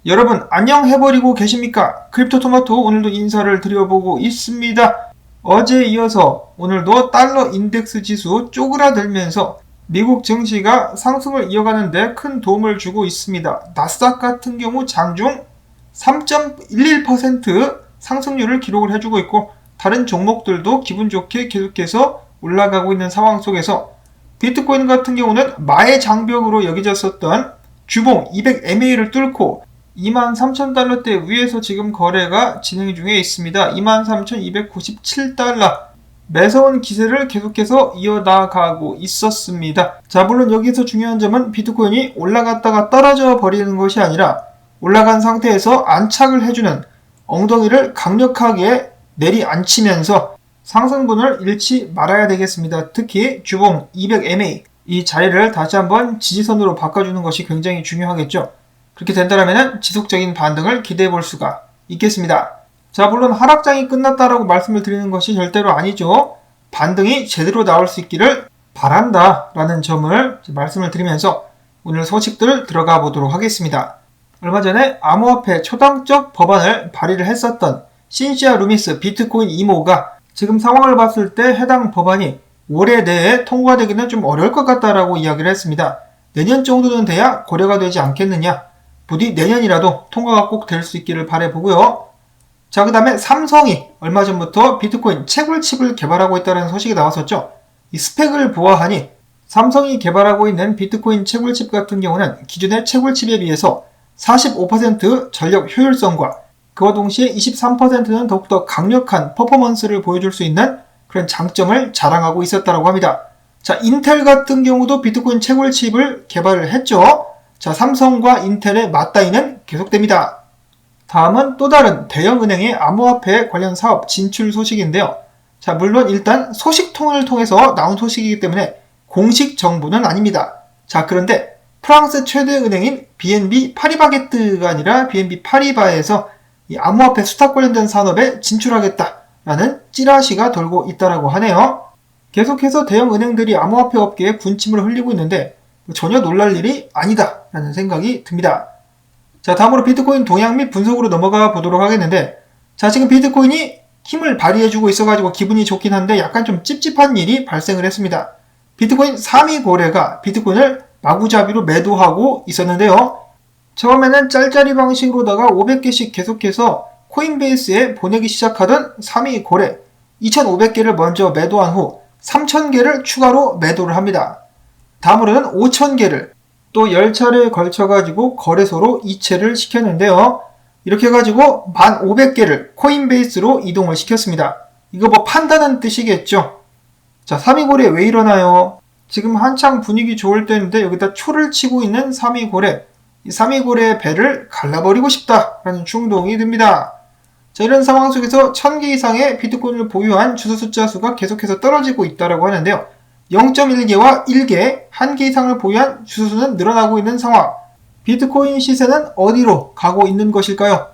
여러분 안녕 해버리고 계십니까? 크립토토마토 오늘도 인사를 드려보고 있습니다. 어제에 이어서 오늘도 달러 인덱스 지수 쪼그라들면서 미국 증시가 상승을 이어가는데 큰 도움을 주고 있습니다. 나스닥 같은 경우 장중 3.11% 상승률을 기록을 해주고 있고 다른 종목들도 기분 좋게 계속해서 올라가고 있는 상황 속에서 비트코인 같은 경우는 마의 장벽으로 여겨졌었던 주봉 200MA를 뚫고 23,000달러대 위에서 지금 거래가 진행 중에 있습니다. 23,297달러 매서운 기세를 계속해서 이어나가고 있었습니다. 자, 물론 여기서 중요한 점은 비트코인이 올라갔다가 떨어져 버리는 것이 아니라 올라간 상태에서 안착을 해주는 엉덩이를 강력하게 내리앉히면서 상승분을 잃지 말아야 되겠습니다. 특히 주봉 200MA 이 자리를 다시 한번 지지선으로 바꿔주는 것이 굉장히 중요하겠죠. 그렇게 된다면 지속적인 반등을 기대해 볼 수가 있겠습니다. 자, 물론 하락장이 끝났다라고 말씀을 드리는 것이 절대로 아니죠. 반등이 제대로 나올 수 있기를 바란다 라는 점을 말씀을 드리면서 오늘 소식들 들어가 보도록 하겠습니다. 얼마 전에 암호화폐 초당적 법안을 발의를 했었던 신시아 루미스 비트코인 이모가 지금 상황을 봤을 때 해당 법안이 올해 내에 통과되기는 좀 어려울 것 같다라고 이야기를 했습니다. 내년 정도는 돼야 고려가 되지 않겠느냐. 부디 내년이라도 통과가 꼭 될 수 있기를 바라보고요. 자, 그 다음에 삼성이 얼마 전부터 비트코인 채굴칩을 개발하고 있다는 소식이 나왔었죠. 이 스펙을 보아하니 삼성이 개발하고 있는 비트코인 채굴칩 같은 경우는 기존의 채굴칩에 비해서 45% 전력 효율성과 그와 동시에 23%는 더욱더 강력한 퍼포먼스를 보여줄 수 있는 그런 장점을 자랑하고 있었다고 합니다. 자, 인텔 같은 경우도 비트코인 채굴칩을 개발을 했죠. 자, 삼성과 인텔의 맞다이는 계속됩니다. 다음은 또 다른 대형은행의 암호화폐 관련 사업 진출 소식인데요. 자, 물론 일단 소식통을 통해서 나온 소식이기 때문에 공식 정보는 아닙니다. 자, 그런데 프랑스 최대 은행인 BNP 파리바게뜨가 아니라 BNP 파리바에서 이 암호화폐 수탁 관련된 산업에 진출하겠다라는 찌라시가 돌고 있다라고 하네요. 계속해서 대형 은행들이 암호화폐 업계에 군침을 흘리고 있는데 전혀 놀랄 일이 아니다 라는 생각이 듭니다. 자, 다음으로 비트코인 동향 및 분석으로 넘어가 보도록 하겠는데, 자, 지금 비트코인이 힘을 발휘해주고 있어가지고 기분이 좋긴 한데 약간 좀 찝찝한 일이 발생을 했습니다. 비트코인 3위 고래가 비트코인을 마구잡이로 매도하고 있었는데요. 처음에는 짤짤이 방식으로다가 500개씩 계속해서 코인베이스에 보내기 시작하던 3위 고래 2,500개를 먼저 매도한 후 3,000개를 추가로 매도를 합니다. 다음으로는 5,000개를 또 10차례에 걸쳐가지고 거래소로 이체를 시켰는데요. 이렇게 해가지고 1,500개를 코인베이스로 이동을 시켰습니다. 이거 뭐 판다는 뜻이겠죠? 자, 3위 고래 왜 일어나요? 지금 한창 분위기 좋을 때인데 여기다 초를 치고 있는 3위 고래. 이 3위 고래의 배를 갈라버리고 싶다라는 충동이 듭니다. 자, 이런 상황 속에서 1,000개 이상의 비트코인을 보유한 주소 숫자 수가 계속해서 떨어지고 있다고 하는데요. 0.1개와 1개, 1개 이상을 보유한 주소수는 늘어나고 있는 상황. 비트코인 시세는 어디로 가고 있는 것일까요?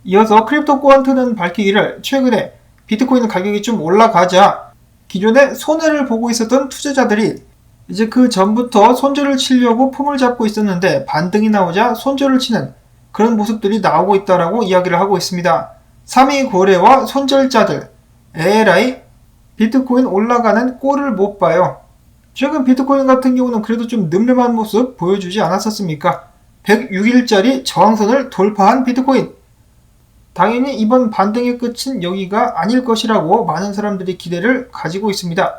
이어서 크립토 კვ언트는 밝히기를 최근에 비트코인 가격이 좀 올라가자 기존에 손해를 보고 있었던 투자자들이 이제 그 전부터 손절을 치려고 폼을 잡고 있었는데 반등이 나오자 손절을 치는 그런 모습들이 나오고 있다라고 이야기를 하고 있습니다. 3위 고래와 손절자들, 에라이, 비트코인 올라가는 꼴을 못 봐요. 최근 비트코인 같은 경우는 그래도 좀 늠름한 모습 보여주지 않았었습니까? 106일짜리 저항선을 돌파한 비트코인. 당연히 이번 반등의 끝은 여기가 아닐 것이라고 많은 사람들이 기대를 가지고 있습니다.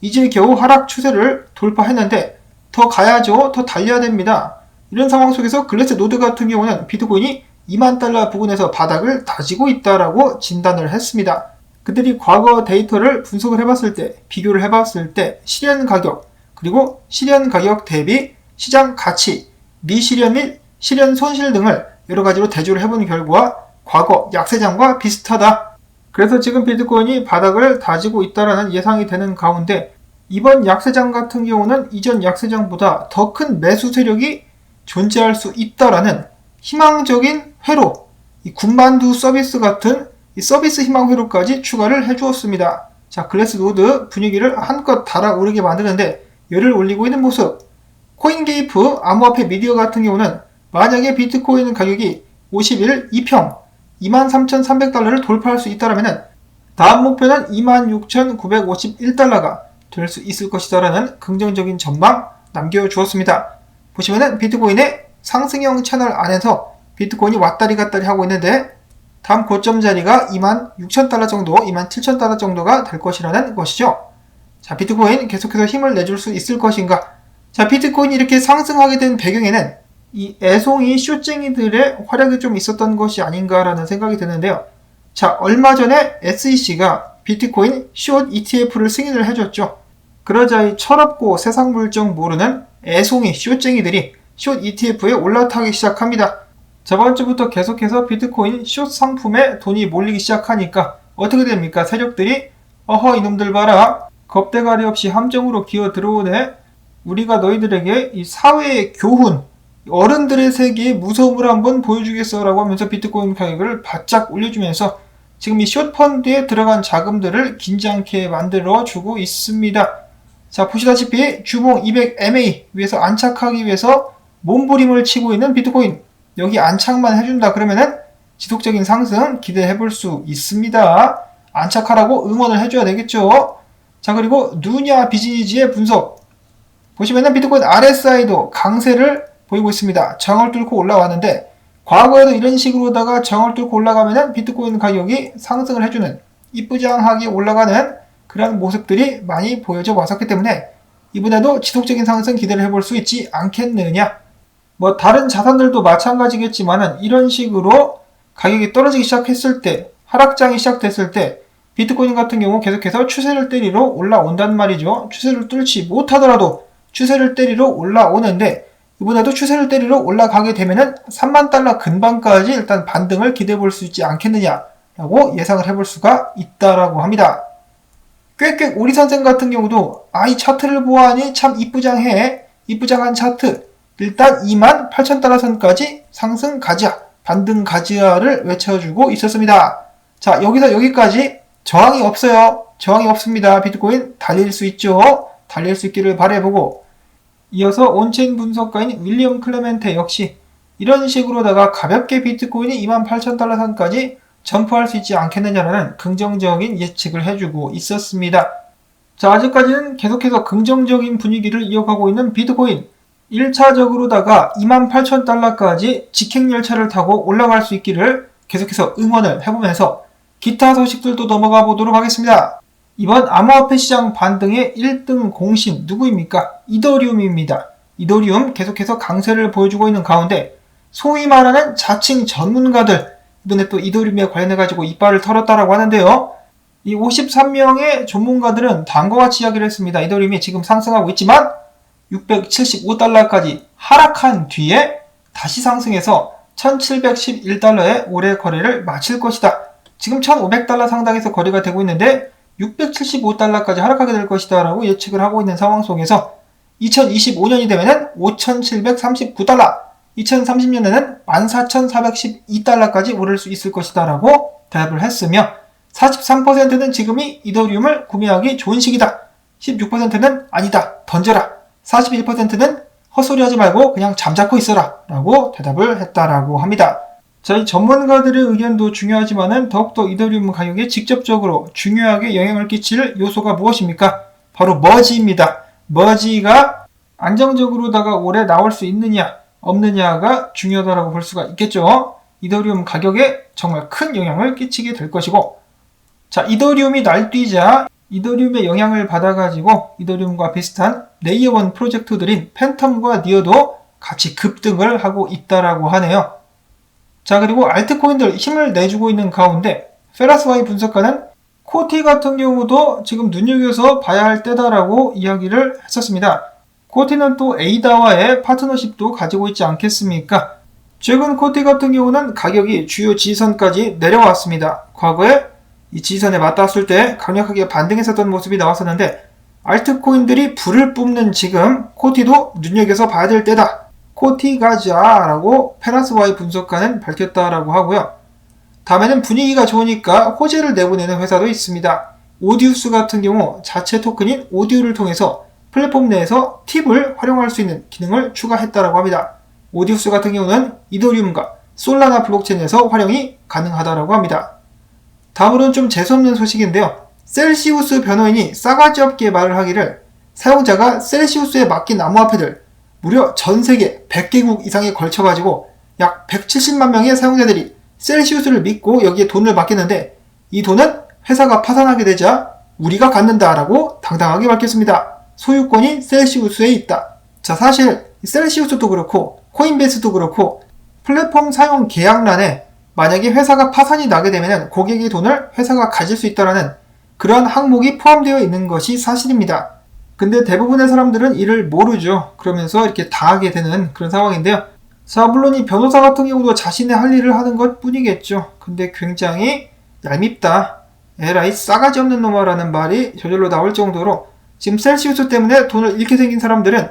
이제 겨우 하락 추세를 돌파했는데 더 가야죠. 더 달려야 됩니다. 이런 상황 속에서 글래스 노드 같은 경우는 비트코인이 2만 달러 부근에서 바닥을 다지고 있다라고 진단을 했습니다. 그들이 과거 데이터를 분석을 해봤을 때, 비교를 해봤을 때 실현 가격, 그리고 실현 가격 대비 시장 가치, 미실현 및 실현 손실 등을 여러 가지로 대조를 해본 결과 과거 약세장과 비슷하다. 그래서 지금 비트코인이 바닥을 다지고 있다라는 예상이 되는 가운데 이번 약세장 같은 경우는 이전 약세장보다 더 큰 매수 세력이 존재할 수 있다라는 희망적인 회로, 이 군만두 서비스 같은 이 서비스 희망 회로까지 추가를 해주었습니다. 자, 글래스 노드 분위기를 한껏 달아오르게 만드는데 열을 올리고 있는 모습. 코인게이프 암호화폐 미디어 같은 경우는 만약에 비트코인 가격이 50일 2평 23,300달러를 돌파할 수 있다면 다음 목표는 26,951달러가 될 수 있을 것이다라는 긍정적인 전망 남겨주었습니다. 보시면은 비트코인의 상승형 채널 안에서 비트코인이 왔다리 갔다리 하고 있는데 다음 고점 자리가 26,000달러 정도, 27,000달러 정도가 될 것이라는 것이죠. 자, 비트코인 계속해서 힘을 내줄 수 있을 것인가? 자, 비트코인이 이렇게 상승하게 된 배경에는 이 애송이 숏쟁이들의 활약이 좀 있었던 것이 아닌가라는 생각이 드는데요. 자, 얼마 전에 SEC가 비트코인 숏 ETF를 승인을 해줬죠. 그러자 이 철없고 세상 물정 모르는 애송이 숏쟁이들이 숏 ETF에 올라타기 시작합니다. 저번 주부터 계속해서 비트코인 숏 상품에 돈이 몰리기 시작하니까 어떻게 됩니까? 세력들이 어허 이놈들 봐라. 겁대가리 없이 함정으로 기어 들어오네. 우리가 너희들에게 이 사회의 교훈, 어른들의 세계의 무서움을 한번 보여주겠어 라고 하면서 비트코인 가격을 바짝 올려주면서 지금 이 숏펀드에 들어간 자금들을 긴장케 만들어주고 있습니다. 자, 보시다시피 주봉 200MA 위에서 안착하기 위해서 몸부림을 치고 있는 비트코인. 여기 안착만 해준다 그러면은 지속적인 상승 기대해볼 수 있습니다. 안착하라고 응원을 해줘야 되겠죠. 자, 그리고 누냐 비즈니지의 분석. 보시면은 비트코인 RSI도 강세를 보이고 있습니다. 저항을 뚫고 올라왔는데 과거에도 이런 식으로다가 저항을 뚫고 올라가면은 비트코인 가격이 상승을 해주는 이쁘장하게 올라가는 그런 모습들이 많이 보여져 왔었기 때문에 이번에도 지속적인 상승 기대를 해볼 수 있지 않겠느냐. 뭐 다른 자산들도 마찬가지겠지만은 이런 식으로 가격이 떨어지기 시작했을 때, 하락장이 시작됐을 때 비트코인 같은 경우 계속해서 추세를 때리러 올라온단 말이죠. 추세를 뚫지 못하더라도 추세를 때리러 올라오는데 이번에도 추세를 때리러 올라가게 되면은 3만 달러 근방까지 일단 반등을 기대해 볼 수 있지 않겠느냐라고 예상을 해볼 수가 있다라고 합니다. 꽥꽥 오리 선생 같은 경우도 이 차트를 보아하니 참 이쁘장해. 이쁘장한 차트. 일단 28,000달러 선까지 상승 가지야. 반등 가지야를 외쳐주고 있었습니다. 자, 여기서 여기까지 저항이 없어요. 저항이 없습니다. 비트코인 달릴 수 있죠. 달릴 수 있기를 바라보고 이어서 온체인 분석가인 윌리엄 클레멘테 역시 이런 식으로다가 가볍게 비트코인이 28,000달러 선까지 점프할 수 있지 않겠느냐라는 긍정적인 예측을 해주고 있었습니다. 자, 아직까지는 계속해서 긍정적인 분위기를 이어가고 있는 비트코인 1차적으로다가 28,000달러까지 직행열차를 타고 올라갈 수 있기를 계속해서 응원을 해보면서 기타 소식들도 넘어가 보도록 하겠습니다. 이번 암호화폐 시장 반등의 1등 공신 누구입니까? 이더리움입니다. 이더리움 계속해서 강세를 보여주고 있는 가운데 소위 말하는 자칭 전문가들 이번에 또 이더리움에 관련해가지고 이빨을 털었다라고 하는데요. 이 53명의 전문가들은 다음과 같이 이야기를 했습니다. 이더리움이 지금 상승하고 있지만 675달러까지 하락한 뒤에 다시 상승해서 1711달러에 올해 거래를 마칠 것이다. 지금 1500달러 상당에서 거래가 되고 있는데 675달러까지 하락하게 될 것이다 라고 예측을 하고 있는 상황 속에서 2025년이 되면은 5739달러, 2030년에는 14,412달러까지 오를 수 있을 것이다 라고 대답을 했으며 43%는 지금이 이더리움을 구매하기 좋은 시기다. 16%는 아니다. 던져라. 41%는 헛소리하지 말고 그냥 잠자코 있어라 라고 대답을 했다라고 합니다. 자, 이 전문가들의 의견도 중요하지만은 더욱더 이더리움 가격에 직접적으로 중요하게 영향을 끼칠 요소가 무엇입니까? 바로 머지입니다. 머지가 안정적으로다가 올해 나올 수 있느냐 없느냐가 중요하다고 볼 수가 있겠죠. 이더리움 가격에 정말 큰 영향을 끼치게 될 것이고, 자, 이더리움이 날뛰자 이더리움의 영향을 받아가지고 이더리움과 비슷한 레이어 1 프로젝트들인 팬텀과 니어도 같이 급등을 하고 있다라고 하네요. 자, 그리고 알트코인들 힘을 내주고 있는 가운데 페라스와이 분석가는 코티 같은 경우도 지금 눈여겨서 봐야 할 때다라고 이야기를 했었습니다. 코티는 또 에이다와의 파트너십도 가지고 있지 않겠습니까? 최근 코티 같은 경우는 가격이 주요 지지선까지 내려왔습니다. 과거에 이 지지선에 맞닿았을 때 강력하게 반등했었던 모습이 나왔었는데 알트코인들이 불을 뿜는 지금 코티도 눈여겨서 봐야 될 때다. 코티 가자라고 페라스와이 분석가는 밝혔다라고 하고요. 다음에는 분위기가 좋으니까 호재를 내보내는 회사도 있습니다. 오디우스 같은 경우 자체 토큰인 오디오를 통해서 플랫폼 내에서 팁을 활용할 수 있는 기능을 추가했다라고 합니다. 오디우스 같은 경우는 이더리움과 솔라나 블록체인에서 활용이 가능하다고 합니다. 다음으로는 좀 재수없는 소식인데요. 셀시우스 변호인이 싸가지 없게 말을 하기를 사용자가 셀시우스에 맡긴 암호화폐들 무려 전세계 100개국 이상에 걸쳐가지고 약 170만 명의 사용자들이 셀시우스를 믿고 여기에 돈을 맡겼는데 이 돈은 회사가 파산하게 되자 우리가 갖는다라고 당당하게 밝혔습니다. 소유권이 셀시우스에 있다. 자, 사실 셀시우스도 그렇고 코인베이스도 그렇고 플랫폼 사용 계약란에 만약에 회사가 파산이 나게 되면 고객의 돈을 회사가 가질 수 있다는 그러한 항목이 포함되어 있는 것이 사실입니다. 근데 대부분의 사람들은 이를 모르죠. 그러면서 이렇게 당하게 되는 그런 상황인데요. 자, 물론 이 변호사 같은 경우도 자신의 할 일을 하는 것 뿐이겠죠. 근데 굉장히 얄밉다. 에라이 싸가지 없는 놈아라는 말이 저절로 나올 정도로 지금 셀시우스 때문에 돈을 잃게 생긴 사람들은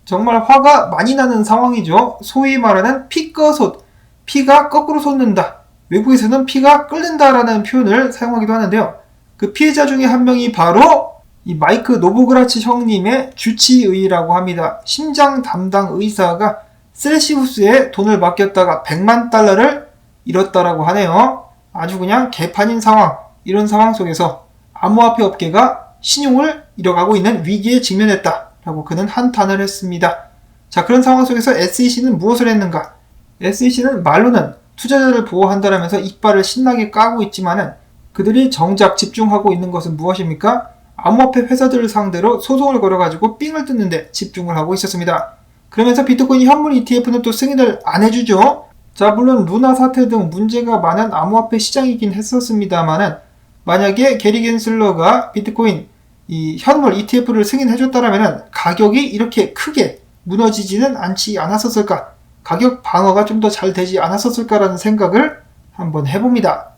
정말 화가 많이 나는 상황이죠. 소위 말하는 피꺼솥, 피가 거꾸로 솟는다. 외국에서는 피가 끓는다라는 표현을 사용하기도 하는데요. 그 피해자 중에 한 명이 바로 이 마이크 노보그라치 형님의 주치의라고 합니다. 심장 담당 의사가 셀시우스에 돈을 맡겼다가 100만 달러를 잃었다라고 하네요. 아주 그냥 개판인 상황, 이런 상황 속에서 암호화폐 업계가 신용을 잃어가고 있는 위기에 직면했다라고 그는 한탄을 했습니다. 자, 그런 상황 속에서 SEC는 무엇을 했는가? SEC는 말로는 투자자를 보호한다라면서 이빨을 신나게 까고 있지만은 그들이 정작 집중하고 있는 것은 무엇입니까? 암호화폐 회사들을 상대로 소송을 걸어가지고 삥을 뜯는데 집중을 하고 있었습니다. 그러면서 비트코인 현물 ETF는 또 승인을 안 해주죠. 자, 물론 루나 사태 등 문제가 많은 암호화폐 시장이긴 했었습니다만은 만약에 게리 겐슬러가 비트코인 이 현물 ETF를 승인해줬다라면 가격이 이렇게 크게 무너지지는 않지 않았었을까? 가격 방어가 좀 더 잘 되지 않았었을까라는 생각을 한번 해봅니다.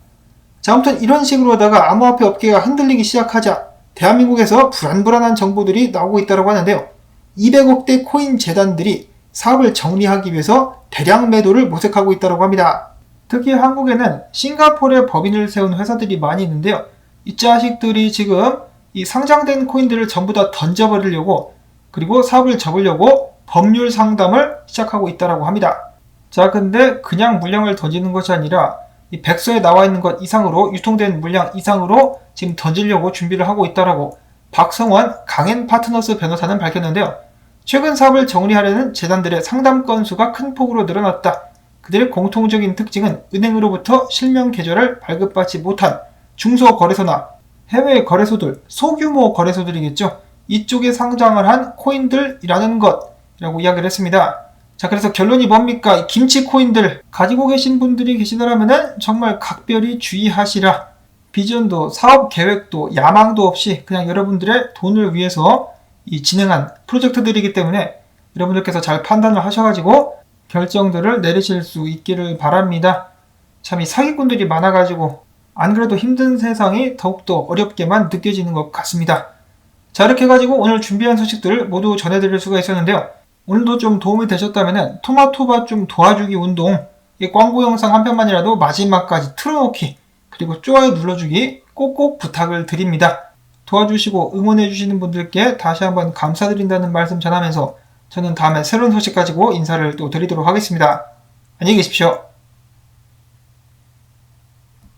자, 아무튼 이런 식으로다가 암호화폐 업계가 흔들리기 시작하자 대한민국에서 불안불안한 정보들이 나오고 있다고 하는데요. 200억대 코인 재단들이 사업을 정리하기 위해서 대량 매도를 모색하고 있다고 합니다. 특히 한국에는 싱가포르에 법인을 세운 회사들이 많이 있는데요. 이 자식들이 지금 이 상장된 코인들을 전부 다 던져버리려고 그리고 사업을 접으려고 법률 상담을 시작하고 있다고 합니다. 자, 근데 그냥 물량을 던지는 것이 아니라 이 백서에 나와 있는 것 이상으로 유통된 물량 이상으로 지금 던지려고 준비를 하고 있다라고 박성원 강엔 파트너스 변호사는 밝혔는데요. 최근 사업을 정리하려는 재단들의 상담 건수가 큰 폭으로 늘어났다. 그들의 공통적인 특징은 은행으로부터 실명 계좌를 발급받지 못한 중소거래소나 해외 거래소들, 소규모 거래소들이겠죠. 이쪽에 상장을 한 코인들이라는 것이라고 이야기를 했습니다. 자, 그래서 결론이 뭡니까? 김치 코인들 가지고 계신 분들이 계시더라면 정말 각별히 주의하시라. 비전도 사업 계획도 야망도 없이 그냥 여러분들의 돈을 위해서 진행한 프로젝트들이기 때문에 여러분들께서 잘 판단을 하셔가지고 결정들을 내리실 수 있기를 바랍니다. 참 이 사기꾼들이 많아가지고 안 그래도 힘든 세상이 더욱더 어렵게만 느껴지는 것 같습니다. 자, 이렇게 해가지고 오늘 준비한 소식들을 모두 전해드릴 수가 있었는데요. 오늘도 좀 도움이 되셨다면 토마토밭 좀 도와주기 운동, 이 광고 영상 한 편만이라도 마지막까지 틀어놓기, 그리고 좋아요 눌러주기 꼭꼭 부탁을 드립니다. 도와주시고 응원해주시는 분들께 다시 한번 감사드린다는 말씀 전하면서 저는 다음에 새로운 소식 가지고 인사를 또 드리도록 하겠습니다. 안녕히 계십시오.